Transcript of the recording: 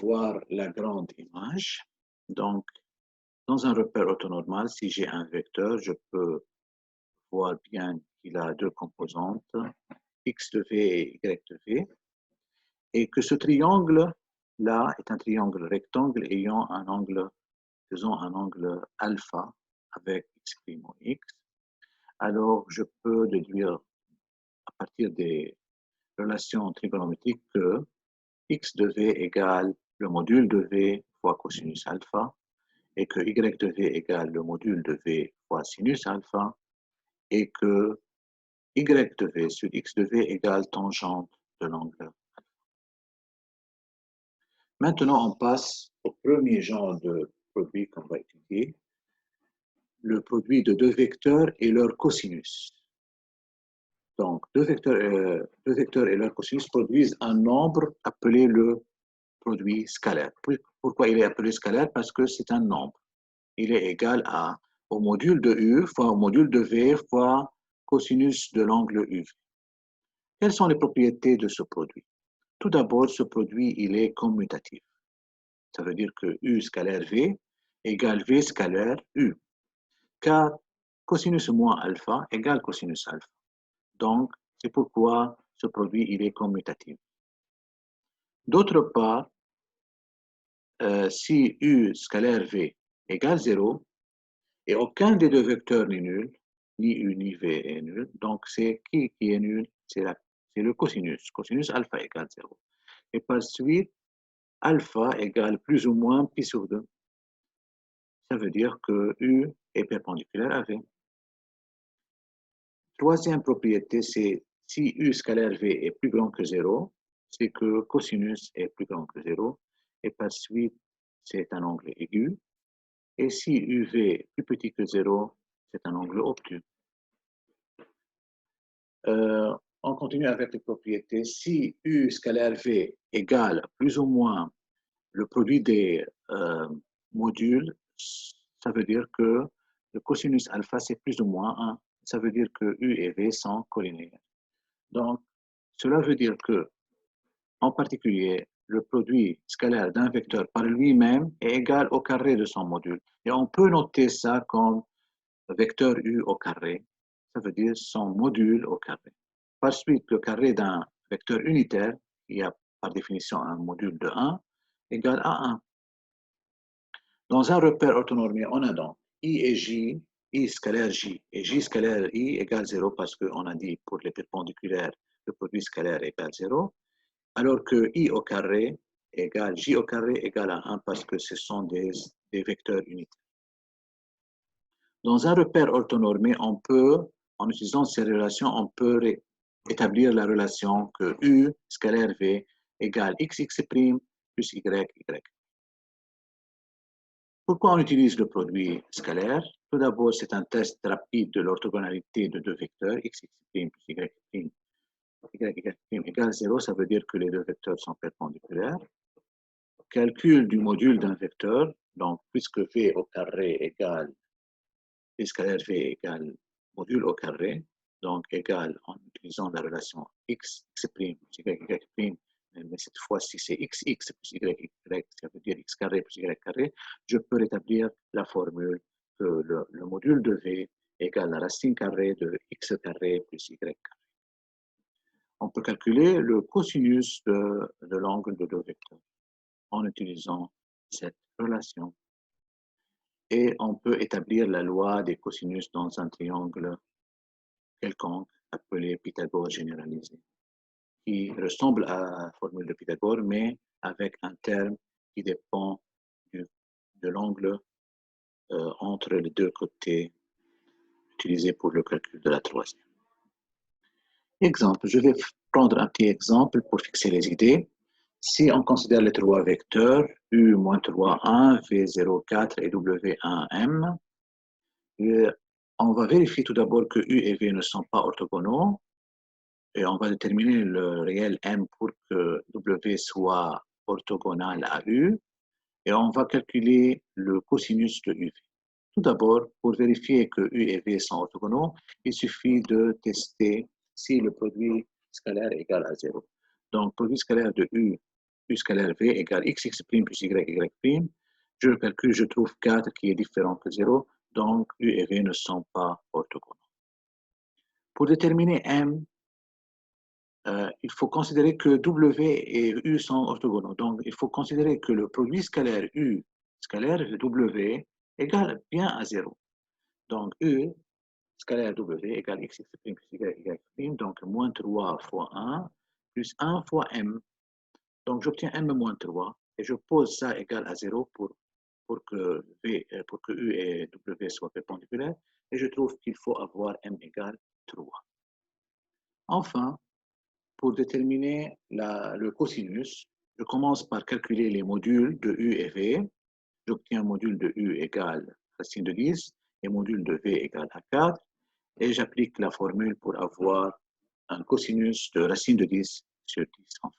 voir la grande image. Donc, dans un repère orthonormal, si j'ai un vecteur, je peux voir bien qu'il a deux composantes, x de v et y de v, et que ce triangle-là est un triangle rectangle ayant un angle, faisant un angle alpha avec x' ou x. Alors, je peux déduire à partir des relations trigonométriques que x de v égale le module de v fois cosinus alpha et que y de v égale le module de v fois sinus alpha et que y de v sur x de v égale tangente de l'angle. Maintenant, on passe au premier genre de produit qu'on va étudier, le produit de deux vecteurs et leur cosinus. Donc, deux vecteurs et leur cosinus produisent un nombre appelé le produit scalaire. Pourquoi il est appelé scalaire? Parce que c'est un nombre. Il est égal au module de U fois au module de V fois cosinus de l'angle UV. Quelles sont les propriétés de ce produit? Tout d'abord, ce produit, il est commutatif. Ça veut dire que U scalaire V égale V scalaire U. Car cosinus moins alpha égale cosinus alpha. Donc, c'est pourquoi ce produit, il est commutatif. D'autre part, si U scalaire V égale 0, et aucun des deux vecteurs n'est nul, ni U ni V est nul, donc c'est qui est nul? C'est le cosinus. Cosinus alpha égale 0. Et par suite, alpha égale plus ou moins pi sur 2. Ça veut dire que U est perpendiculaire à V. Troisième propriété, c'est si U scalaire V est plus grand que 0, c'est que cosinus est plus grand que 0, et par suite, c'est un angle aigu. Et si UV est plus petit que 0, c'est un angle obtus. On continue avec les propriétés. Si U scalaire V égale plus ou moins le produit des modules, ça veut dire que le cosinus alpha, c'est plus ou moins 1. Ça veut dire que U et V sont collinéaires. Donc, cela veut dire que, en particulier, le produit scalaire d'un vecteur par lui-même est égal au carré de son module. Et on peut noter ça comme vecteur U au carré. Ça veut dire son module au carré. Par suite, le carré d'un vecteur unitaire, qui a par définition un module de 1, égale à 1. Dans un repère orthonormé, on a donc I et J, I scalaire J et J scalaire I égale 0 parce qu'on a dit pour les perpendiculaires, le produit scalaire égale 0, alors que I au carré égale J au carré égale à 1 parce que ce sont des vecteurs unitaires. Dans un repère orthonormé, on peut, en utilisant ces relations, on peut établir la relation que U scalaire V égale XX' plus YY. Pourquoi on utilise le produit scalaire? Tout d'abord, c'est un test rapide de l'orthogonalité de deux vecteurs, XX' plus YY' égale 0, ça veut dire que les deux vecteurs sont perpendiculaires. Calcul du module d'un vecteur, donc puisque V au carré égale V scalaire V égale module au carré, donc égal en utilisant la relation x' plus y', mais cette fois-ci c'est xx plus y, ça veut dire x carré plus y carré, je peux rétablir la formule que le module de V égale la racine carrée de x carré plus y carré. On peut calculer le cosinus de l'angle de deux vecteurs en utilisant cette relation. Et on peut établir la loi des cosinus dans un triangle quelconque appelé Pythagore généralisé, qui ressemble à la formule de Pythagore, mais avec un terme qui dépend de l'angle entre les deux côtés utilisés pour le calcul de la troisième. Exemple, je vais prendre un petit exemple pour fixer les idées. Si on considère les trois vecteurs U-3, 1, V0, 4 et W1, M, on va vérifier tout d'abord que U et V ne sont pas orthogonaux et on va déterminer le réel M pour que W soit orthogonal à U et on va calculer le cosinus de UV. Tout d'abord, pour vérifier que U et V sont orthogonaux, il suffit de tester si le produit scalaire est égal à 0. Donc, produit scalaire de U U scalaire V égale XX' plus YY'. Je le calcule, je trouve 4 qui est différent que 0, donc U et V ne sont pas orthogonaux. Pour déterminer M, il faut considérer que W et U sont orthogonaux. Donc, il faut considérer que le produit scalaire U scalaire W égale bien à 0. Donc, U scalaire W égale X plus Y, donc moins 3 fois 1 plus 1 fois M. Donc, j'obtiens M moins 3 et je pose ça égal à 0 pour que U et W soient perpendiculaires et je trouve qu'il faut avoir M égale 3. Enfin, pour déterminer le cosinus, je commence par calculer les modules de U et V. J'obtiens un module de U égale racine de 10 et module de V égale à 4 et j'applique la formule pour avoir un cosinus de racine de 10 sur 10 enfin.